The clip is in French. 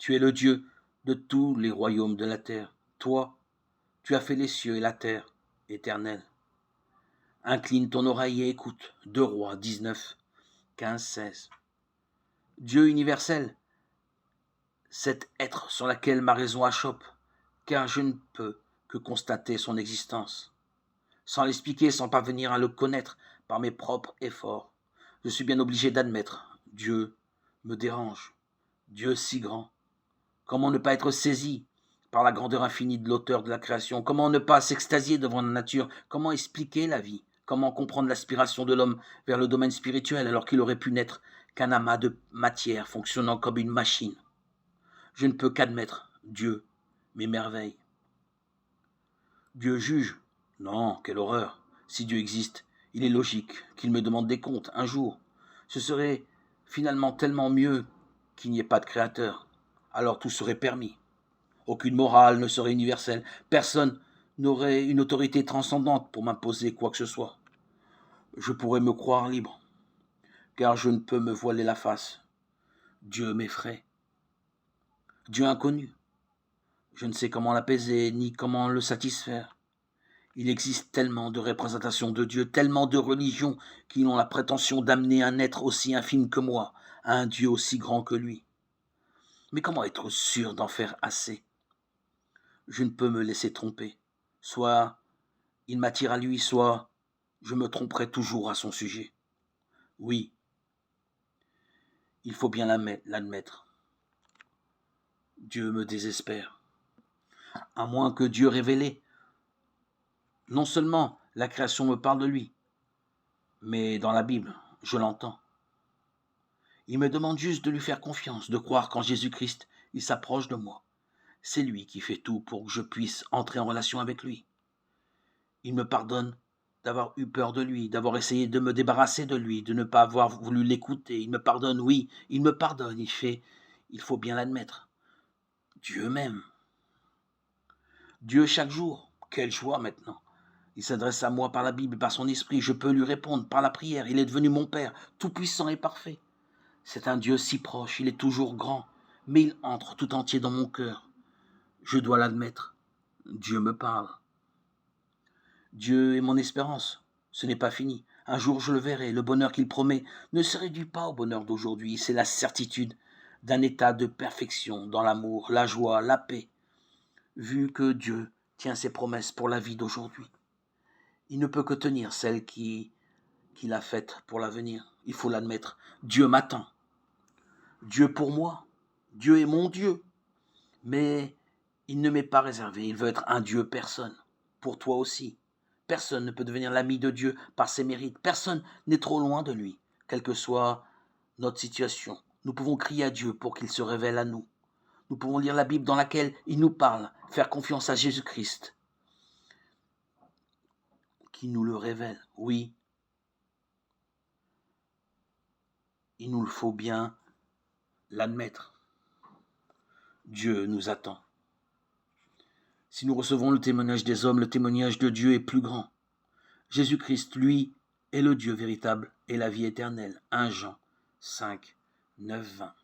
Tu es le Dieu de tous les royaumes de la terre. Toi, tu as fait les cieux et la terre, éternel. Incline ton oreille et écoute. 2 Rois 19, 15, 16. Dieu universel, cet être sur lequel ma raison achoppe, car je ne peux que constater son existence. Sans l'expliquer, sans parvenir à le connaître par mes propres efforts, je suis bien obligé d'admettre, Dieu me dérange. Dieu si grand. Comment ne pas être saisi par la grandeur infinie de l'auteur de la création? Comment ne pas s'extasier devant la nature? Comment expliquer la vie? Comment comprendre l'aspiration de l'homme vers le domaine spirituel alors qu'il aurait pu n'être qu'un amas de matière fonctionnant comme une machine? Je ne peux qu'admettre, Dieu, mes merveilles. Dieu juge? Non, quelle horreur. Si Dieu existe, il est logique qu'il me demande des comptes un jour. Ce serait finalement tellement mieux qu'il n'y ait pas de créateur. Alors tout serait permis. Aucune morale ne serait universelle. Personne n'aurait une autorité transcendante pour m'imposer quoi que ce soit. Je pourrais me croire libre, car je ne peux me voiler la face. Dieu m'effraie. Dieu inconnu. Je ne sais comment l'apaiser, ni comment le satisfaire. Il existe tellement de représentations de Dieu, tellement de religions qui ont la prétention d'amener un être aussi infime que moi à un Dieu aussi grand que lui. Mais comment être sûr d'en faire assez? Je ne peux me laisser tromper. Soit il m'attire à lui, soit je me tromperai toujours à son sujet. Oui, il faut bien l'admettre. Dieu me désespère. À moins que Dieu révélé, non seulement la création me parle de lui, mais dans la Bible, je l'entends. Il me demande juste de lui faire confiance, de croire qu'en Jésus-Christ, il s'approche de moi. C'est lui qui fait tout pour que je puisse entrer en relation avec lui. Il me pardonne d'avoir eu peur de lui, d'avoir essayé de me débarrasser de lui, de ne pas avoir voulu l'écouter. Il me pardonne, oui, il me pardonne. Il faut bien l'admettre. Dieu m'aime. Dieu chaque jour. Quelle joie maintenant. Il s'adresse à moi par la Bible, par son esprit. Je peux lui répondre par la prière. Il est devenu mon Père, tout-puissant et parfait. C'est un Dieu si proche, il est toujours grand, mais il entre tout entier dans mon cœur. Je dois l'admettre. Dieu me parle. Dieu est mon espérance. Ce n'est pas fini. Un jour je le verrai. Le bonheur qu'il promet ne se réduit pas au bonheur d'aujourd'hui. C'est la certitude d'un état de perfection dans l'amour, la joie, la paix, vu que Dieu tient ses promesses pour la vie d'aujourd'hui. Il ne peut que tenir celles qu'il a faites pour l'avenir. Il faut l'admettre. Dieu m'attend. Dieu pour moi. Dieu est mon Dieu. Mais il ne m'est pas réservé. Il veut être un Dieu personne. Pour toi aussi. Personne ne peut devenir l'ami de Dieu par ses mérites. Personne n'est trop loin de lui, quelle que soit notre situation. Nous pouvons crier à Dieu pour qu'il se révèle à nous. Nous pouvons lire la Bible dans laquelle il nous parle, faire confiance à Jésus-Christ, qui nous le révèle. Oui, il nous le faut bien l'admettre. Dieu nous attend. Si nous recevons le témoignage des hommes, le témoignage de Dieu est plus grand. Jésus-Christ, lui, est le Dieu véritable et la vie éternelle. 1 Jean 5, 9, 20.